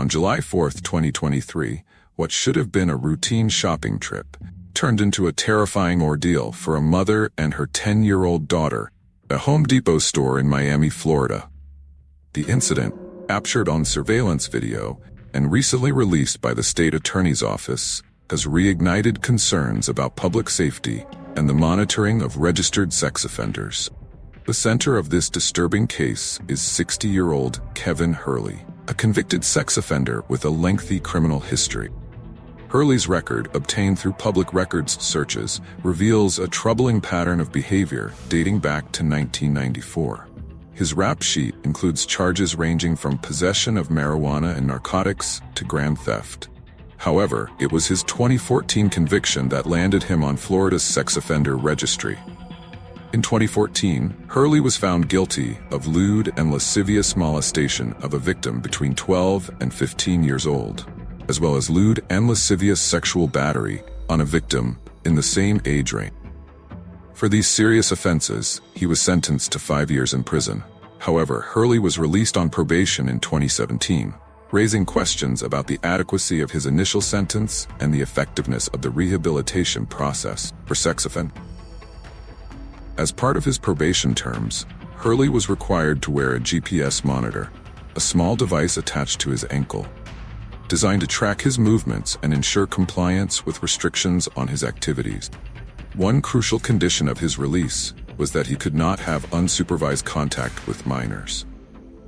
On July 4, 2023, what should have been a routine shopping trip turned into a terrifying ordeal for a mother and her 10-year-old daughter at a Home Depot store in Miami, Florida. The incident, captured on surveillance video and recently released by the state attorney's office, has reignited concerns about public safety and the monitoring of registered sex offenders. The center of this disturbing case is 60-year-old Kevin Hurley, a convicted sex offender with a lengthy criminal history. Hurley's record, obtained through public records searches, reveals a troubling pattern of behavior dating back to 1994. His rap sheet includes charges ranging from possession of marijuana and narcotics to grand theft. However, it was his 2014 conviction that landed him on Florida's sex offender registry. In 2014, Hurley was found guilty of lewd and lascivious molestation of a victim between 12 and 15 years old, as well as lewd and lascivious sexual battery on a victim in the same age range. For these serious offenses, he was sentenced to 5 years in prison. However, Hurley was released on probation in 2017, raising questions about the adequacy of his initial sentence and the effectiveness of the rehabilitation process for sex offenders. As part of his probation terms, Hurley was required to wear a GPS monitor, a small device attached to his ankle, designed to track his movements and ensure compliance with restrictions on his activities. One crucial condition of his release was that he could not have unsupervised contact with minors,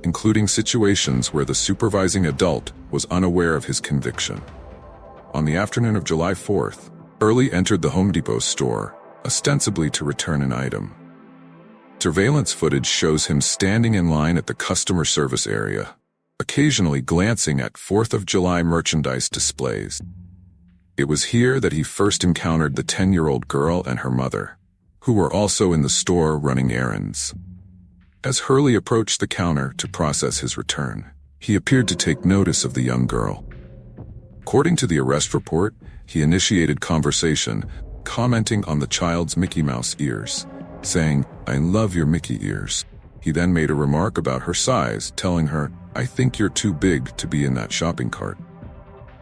including situations where the supervising adult was unaware of his conviction. On the afternoon of July 4th, Hurley entered the Home Depot store, ostensibly to return an item. Surveillance footage shows him standing in line at the customer service area, occasionally glancing at 4th of July merchandise displays. It was here that he first encountered the 10-year-old girl and her mother, who were also in the store running errands. As Hurley approached the counter to process his return, he appeared to take notice of the young girl. According to the arrest report, he initiated conversation, commenting on the child's Mickey Mouse ears, saying, "I love your Mickey ears." He then made a remark about her size, telling her, "I think you're too big to be in that shopping cart."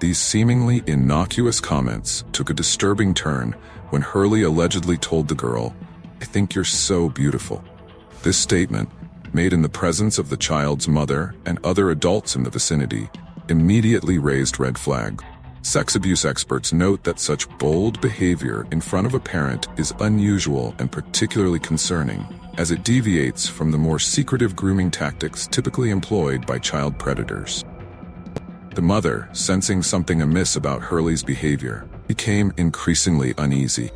These seemingly innocuous comments took a disturbing turn when Hurley allegedly told the girl, "I think you're so beautiful." This statement, made in the presence of the child's mother and other adults in the vicinity, immediately raised red flags. Sex abuse experts note that such bold behavior in front of a parent is unusual and particularly concerning, as it deviates from the more secretive grooming tactics typically employed by child predators. The mother, sensing something amiss about Hurley's behavior, became increasingly uneasy.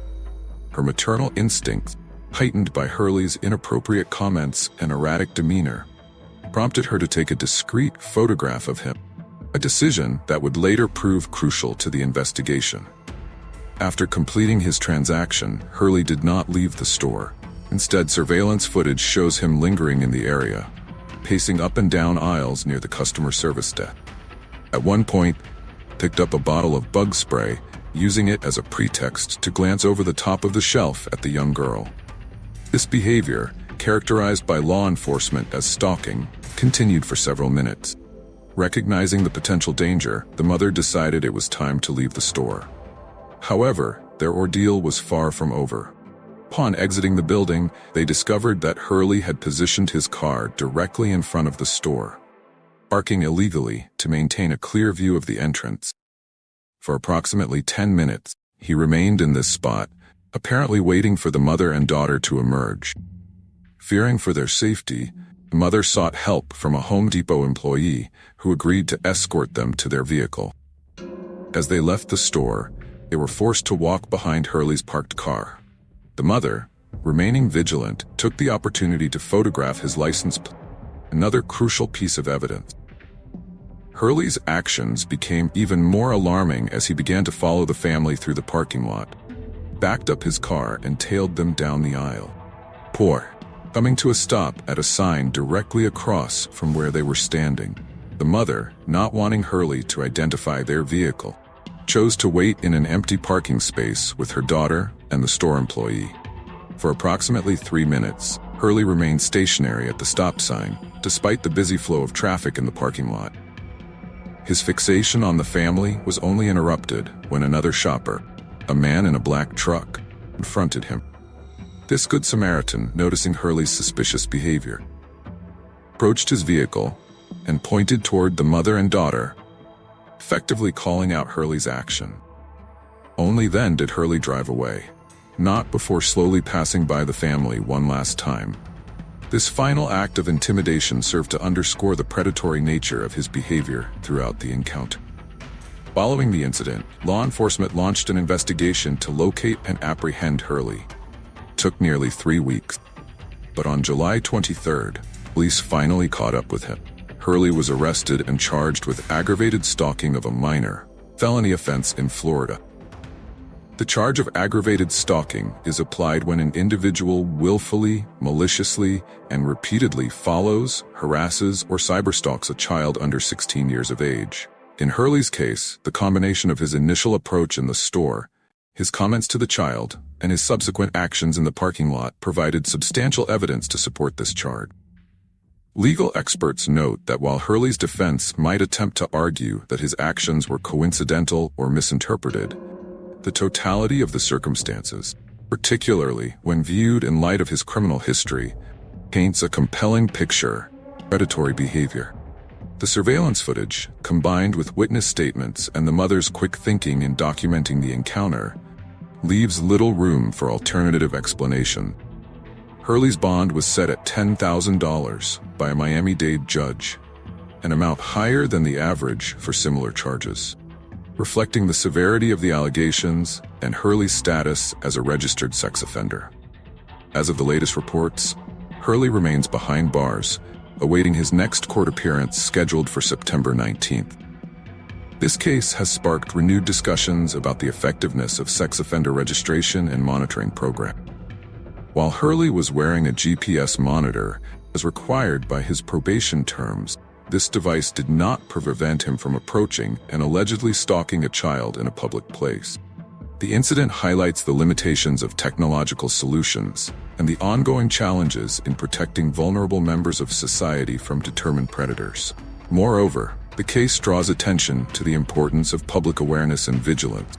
Her maternal instincts, heightened by Hurley's inappropriate comments and erratic demeanor, prompted her to take a discreet photograph of him, a decision that would later prove crucial to the investigation. After completing his transaction, Hurley did not leave the store. Instead, surveillance footage shows him lingering in the area, pacing up and down aisles near the customer service desk. At one point, picked up a bottle of bug spray, using it as a pretext to glance over the top of the shelf at the young girl. This behavior, characterized by law enforcement as stalking, continued for several minutes. Recognizing the potential danger, the mother decided it was time to leave the store. However, their ordeal was far from over. Upon exiting the building, they discovered that Hurley had positioned his car directly in front of the store, parking illegally to maintain a clear view of the entrance. For approximately 10 minutes, he remained in this spot, apparently waiting for the mother and daughter to emerge. Fearing for their safety, the mother sought help from a Home Depot employee who agreed to escort them to their vehicle. As they left the store, they were forced to walk behind Hurley's parked car. The mother, remaining vigilant, took the opportunity to photograph his license plate, another crucial piece of evidence. Hurley's actions became even more alarming as he began to follow the family through the parking lot, backed up his car and tailed them down the aisle. Coming to a stop at a sign directly across from where they were standing. The mother, not wanting Hurley to identify their vehicle, chose to wait in an empty parking space with her daughter and the store employee. For approximately 3 minutes, Hurley remained stationary at the stop sign, despite the busy flow of traffic in the parking lot. His fixation on the family was only interrupted when another shopper, a man in a black truck, confronted him. This Good Samaritan, noticing Hurley's suspicious behavior, approached his vehicle and pointed toward the mother and daughter, effectively calling out Hurley's action. Only then did Hurley drive away, not before slowly passing by the family one last time. This final act of intimidation served to underscore the predatory nature of his behavior throughout the encounter. Following the incident, law enforcement launched an investigation to locate and apprehend Hurley. It took nearly 3 weeks, but on July 23rd, police finally caught up with him. Hurley was arrested and charged with aggravated stalking of a minor, felony offense in Florida. The charge of aggravated stalking is applied when an individual willfully, maliciously, and repeatedly follows, harasses, or cyberstalks a child under 16 years of age. In Hurley's case, the combination of his initial approach in the store, his comments to the child, and his subsequent actions in the parking lot provided substantial evidence to support this charge. Legal experts note that while Hurley's defense might attempt to argue that his actions were coincidental or misinterpreted, the totality of the circumstances, particularly when viewed in light of his criminal history, paints a compelling picture of predatory behavior. The surveillance footage, combined with witness statements and the mother's quick thinking in documenting the encounter, leaves little room for alternative explanation. Hurley's bond was set at $10,000 by a Miami-Dade judge, an amount higher than the average for similar charges, reflecting the severity of the allegations and Hurley's status as a registered sex offender. As of the latest reports, Hurley remains behind bars, awaiting his next court appearance scheduled for September 19th. This case has sparked renewed discussions about the effectiveness of sex offender registration and monitoring programs. While Hurley was wearing a GPS monitor, as required by his probation terms, this device did not prevent him from approaching and allegedly stalking a child in a public place. The incident highlights the limitations of technological solutions and the ongoing challenges in protecting vulnerable members of society from determined predators. Moreover, the case draws attention to the importance of public awareness and vigilance.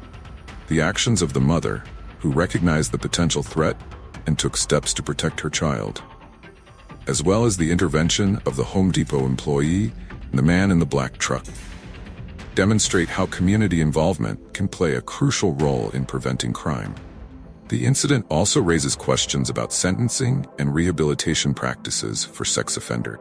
The actions of the mother, who recognized the potential threat and took steps to protect her child, as well as the intervention of the Home Depot employee and the man in the black truck, demonstrate how community involvement can play a crucial role in preventing crime. The incident also raises questions about sentencing and rehabilitation practices for sex offenders.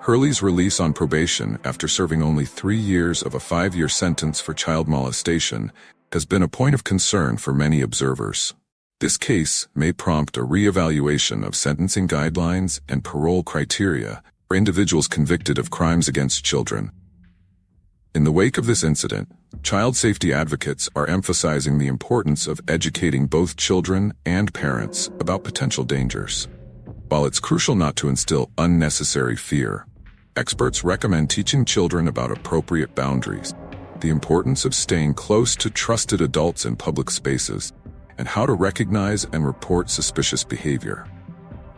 Hurley's release on probation after serving only 3 years of a 5-year sentence for child molestation has been a point of concern for many observers. This case may prompt a re-evaluation of sentencing guidelines and parole criteria for individuals convicted of crimes against children. In the wake of this incident, child safety advocates are emphasizing the importance of educating both children and parents about potential dangers. While it's crucial not to instill unnecessary fear, experts recommend teaching children about appropriate boundaries, the importance of staying close to trusted adults in public spaces, and how to recognize and report suspicious behavior.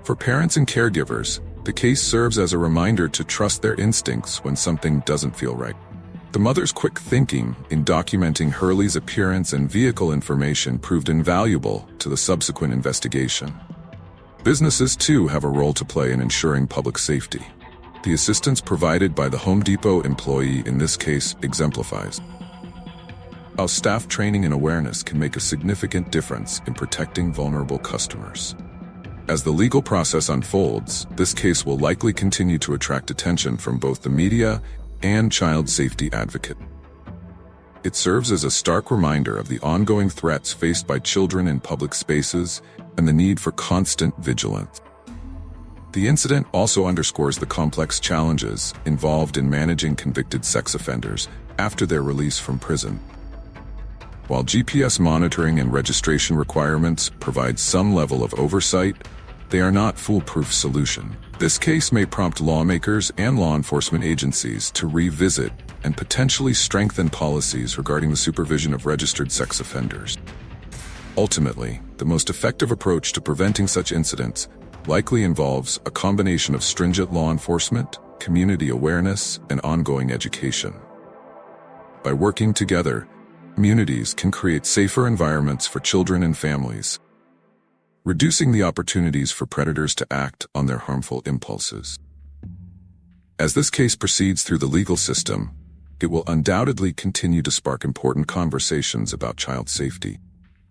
For parents and caregivers, the case serves as a reminder to trust their instincts when something doesn't feel right. The mother's quick thinking in documenting Hurley's appearance and vehicle information proved invaluable to the subsequent investigation. Businesses, too, have a role to play in ensuring public safety. The assistance provided by the Home Depot employee in this case exemplifies how staff training and awareness can make a significant difference in protecting vulnerable customers. As the legal process unfolds, this case will likely continue to attract attention from both the media and child safety advocates. It serves as a stark reminder of the ongoing threats faced by children in public spaces and the need for constant vigilance. The incident also underscores the complex challenges involved in managing convicted sex offenders after their release from prison. While GPS monitoring and registration requirements provide some level of oversight, they are not foolproof solution. This case may prompt lawmakers and law enforcement agencies to revisit and potentially strengthen policies regarding the supervision of registered sex offenders. Ultimately, the most effective approach to preventing such incidents likely involves a combination of stringent law enforcement, community awareness, and ongoing education. By working together, communities can create safer environments for children and families, reducing the opportunities for predators to act on their harmful impulses. As this case proceeds through the legal system, it will undoubtedly continue to spark important conversations about child safety,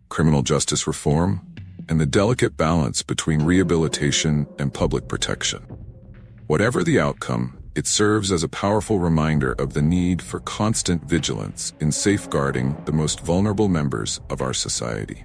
criminal justice reform, and the delicate balance between rehabilitation and public protection. Whatever the outcome, it serves as a powerful reminder of the need for constant vigilance in safeguarding the most vulnerable members of our society.